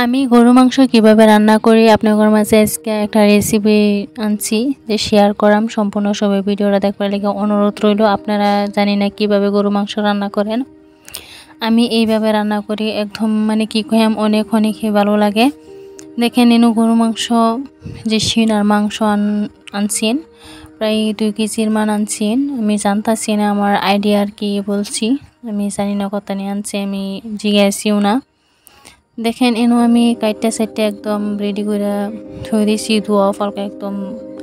আমি গরু মাংস কিভাবে রান্না করি আপনাদের মাঝে আজকে একটা রেসিপি আনছি যে শেয়ার করাম। সম্পূর্ণ সবাই ভিডিওটা দেখবার লাগে অনুরোধ রইল। আপনারা জানি না কিভাবে গরু মাংস রান্না করেন, আমি এইভাবে রান্না করি। একদম কি কইম অনেক ভালো লাগে। দেখেন এনু গরু মাংস যে শিন আর মাংস আনছেন প্রায় 2 কেজির মান আনছেন। আমি জানতাছি না, আমার আইডিয়া আর কি বলছি, আমি জানি না কত নিয়ে আনছে, আমি জিজ্ঞাসিও না। দেখেন এনু আমি কাইটটা সাইডটা একদম রেডি করে থই দিয়েছি, ধোয়া ফালকা একদম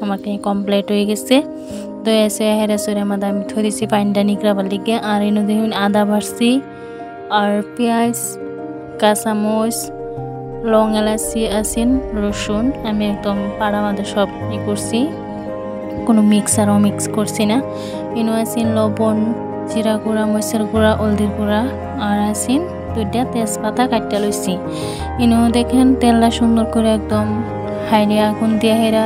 আমাকে কমপ্লিট হয়ে গেছে। দই আছে হেরা সরের মধ্যে আমি থই দিয়েছি পানিটা নিকড়াবার লিগে। আর এনু দেখুন আদা ভাজছি আর পেঁয়াজ, কাঁচামরিচ, লং, এলাচি আছেন, রসুন আমি একদম পাড়া মধ্যে সব করছি, কোনো মিক্সারও মিক্স করছি না। এনু আছেন লবণ, জিরা গুঁড়া, মরিচের গুঁড়া, হলদির গুঁড়া আর আছেন 2টা তেজপাতা কাটতে লইছি। এনু দেখেন তেলটা সুন্দর করে একদম হাইরে আগুন দিয়ে হেরা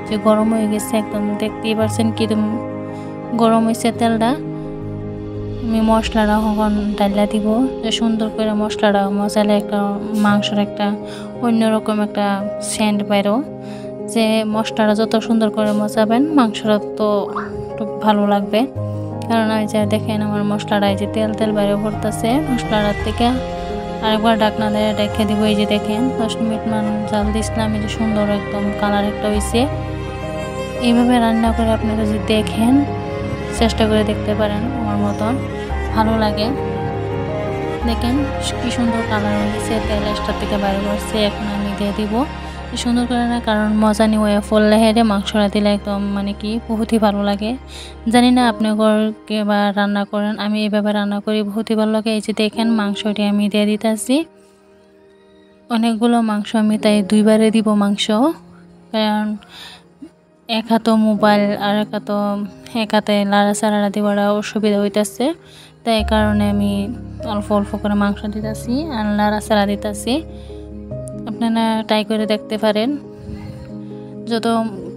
যে গরম হয়ে গেছে, একদম দেখতেই পারছেন কিরকম গরম হয়েছে তেলটা। আমি মশলাটা এখন ডাইলা দিব, যে সুন্দর করে মশলাটা মশালে একটা মাংসের একটা অন্যরকম একটা সেন্ট বাইরো। যে মশলাটা যত সুন্দর করে মশাবেন মাংসটা তো ভালো লাগবে। কারণ ওই যে দেখেন আমার মশলাটা এই যে তেল বাইরে পড়তেছে মশলাটার থেকে। আরেকবার ঢাকনা দিয়ে রেখে দিব। এই যে দেখেন 10 মিনিট মান জাল দিছিলাম, এই যে সুন্দর একদম কালার একটা হয়েছে। এইভাবে রান্না করে আপনারা যদি দেখেন, চেষ্টা করে দেখতে পারেন, আমার মতন ভালো লাগে। দেখেন কি সুন্দর কালার হয়েছে, তেল এক্সট্রা থেকে বাইরে পড়ছে। এখন আমি দিয়ে দিব সুন্দর করে না, কারণ মজা নিয়ে ফললে হেরে মাংসটা দিলে একদম কি বহুতই ভালো লাগে। জানি না আপনি ঘরকে বা রান্না করেন, আমি এইভাবে রান্না করি, বহুতই ভালো লাগে। এই যে দেখেন মাংসটি আমি দিয়ে দিতেছি, অনেকগুলো মাংস আমি তাই 2বারে দিব মাংস। কারণ এক হাতে মোবাইল আর এক হাতে লাড়াচাড়া দিবাটা অসুবিধা হইতেছে, তাই কারণে আমি অল্প অল্প করে মাংস দিতেছি আর লাড়াচাড়া দিতেছি। আপনারা ট্রাই করে দেখতে পারেন। যত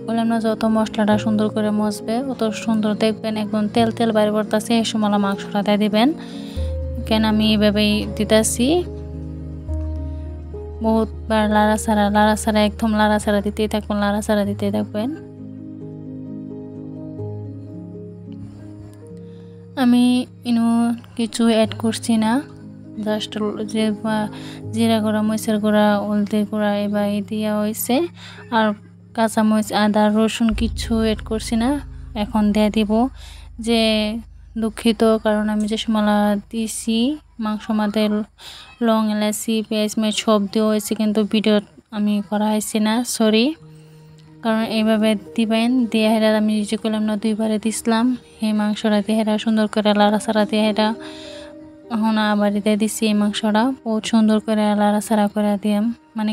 বললাম না, যত মশলাটা সুন্দর করে মজবে অত সুন্দর দেখবেন, একদম তেল বাইরে পড়তেছে, এই সময় মাংসটা দিয়ে দিবেন। কেন আমি এইভাবেই দিতেছি, বহুতবার লাড়াচাড়া একদম লাড়াচাড়া দিতেই থাকবেন। আমি কিছু অ্যাড করছি না, জাস্ট যে জিরা গুঁড়া, মরিচের গুঁড়া, হলদির গুঁড়া এবার দিয়া হয়েছে। আর কাঁচামরিচ, আদা, রসুন কিছু অ্যাড করছি না। এখন দিয়ে দিব যে দুঃখিত, কারণ আমি যে সময় দিয়েছি মাংস মাঝে লং, এলাচি, পেঁয়াজ মেয়ে সব দেওয়া হয়েছে, কিন্তু ভিডিও আমি করা হয়েছে না, সরি। কারণ এইভাবে দিবেন, দিয়ে হেরা আমি যে করলাম না 2বারে দিছিলাম এই মাংসটা দিয়ে হেরা সুন্দর করে লাড়াচাড়া দিয়ে হেরা এখন আবার দিয়ে দিচ্ছি। এই মাংসটা বহুত সুন্দর করে লাড়াচাড়া করে দিয়ে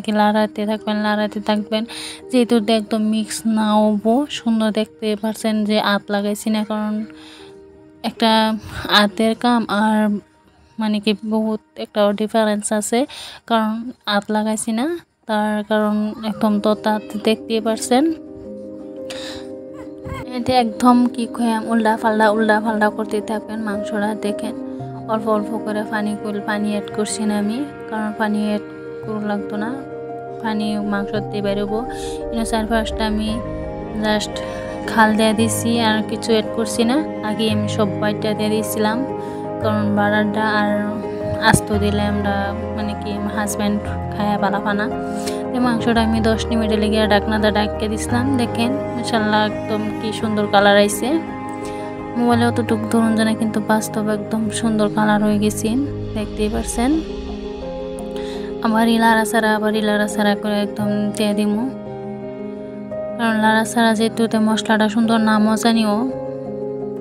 কি লাড়াতে থাকবেন, যেহেতু একদম মিক্স না হবো। সুন্দর দেখতে পারছেন যে আত লাগাইছি না, কারণ একটা আতের কাম আর কি বহুত একটা ডিফারেন্স আছে, কারণ আত লাগাইছি না, তার কারণ একদম তো তাত দেখতেই পারছেন। এতে একদম কি কয়াম উল্টা ফাল্টা করতে থাকবেন মাংসটা। দেখেন অল্প অল্প করে পানি অ্যাড করছি না আমি, কারণ পানি অ্যাড করু লাগতো না, পানি মাংস দিয়ে বেরোবো। চারপাশটা আমি জাস্ট খাল দিয়ে দিচ্ছি, আর কিছু অ্যাড করছি না। আগে আমি সব বাইটটা দিয়ে দিয়েছিলাম, কারণ বাড়ারটা আর আস্ত দিলে আমরা কি হাজব্যান্ড খায় বালাপানা। মাংসটা আমি 10 মিনিটে লেগে ঢাকনাটা ডাকিয়ে দিছিলাম। দেখেন মাশাআল্লাহ একদম কি সুন্দর কালার আইছে। মোবাইলে অতটুকু ধরুন জানা, কিন্তু বাস্তব একদম সুন্দর কালার হয়ে গেছে, দেখতেই পারছেন। আবার লাড়াচাড়া করে একদম দিয়ে দিব, কারণ লাড়াচাড়া যেহেতু মশলাটা সুন্দর না মজা নিও,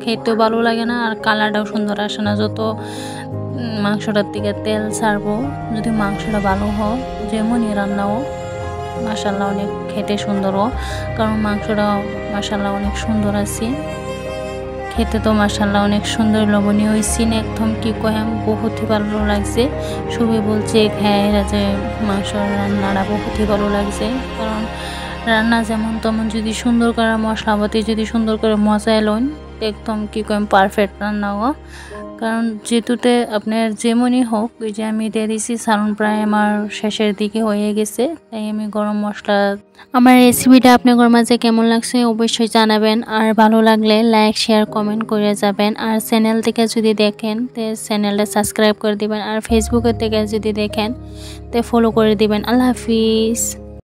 খেতেও ভালো লাগে না আর কালারটাও সুন্দর আসে না। যত মাংসটার থেকে তেল ছাড়বো, যদি মাংসটা ভালো হোক যেমনই রান্নাও মাশাআল্লাহ অনেক খেতে সুন্দর হোক, কারণ মাংসটা মাশাআল্লাহ অনেক সুন্দর আছে খেতে, তো মাশাআল্লাহ অনেক সুন্দর লবণীয় হয়েছে। একদম কি কয়াম বহুতই ভালো লাগছে। সবাই বলছে হ্যাঁ যে মাংস রান্নাটা বহুতই ভালো লাগছে, কারণ রান্না যেমন তেমন যদি সুন্দর করে মশলাপাতি যদি সুন্দর করে মজায় লন, একদম কি কয়াম পারফেক্ট রান্না হোক। কারণ যেহেতুতে আপনার যেমনই হোক ওই যে আমি দিয়ে দিছি সালন প্রায় আমার শেষের দিকে হয়ে গেছে, তাই আমি গরম মশলা। আমার রেসিপিটা আপনাদের মাঝে কেমন লাগছে অবশ্যই জানাবেন, আর ভালো লাগলে লাইক শেয়ার কমেন্ট করে যাবেন। আর চ্যানেল থেকে যদি দেখেন তো চ্যানেলটা সাবস্ক্রাইব করে দিবেন, আর ফেসবুকের থেকে যদি দেখেন তো ফলো করে দিবেন। আল্লাহ হাফিজ।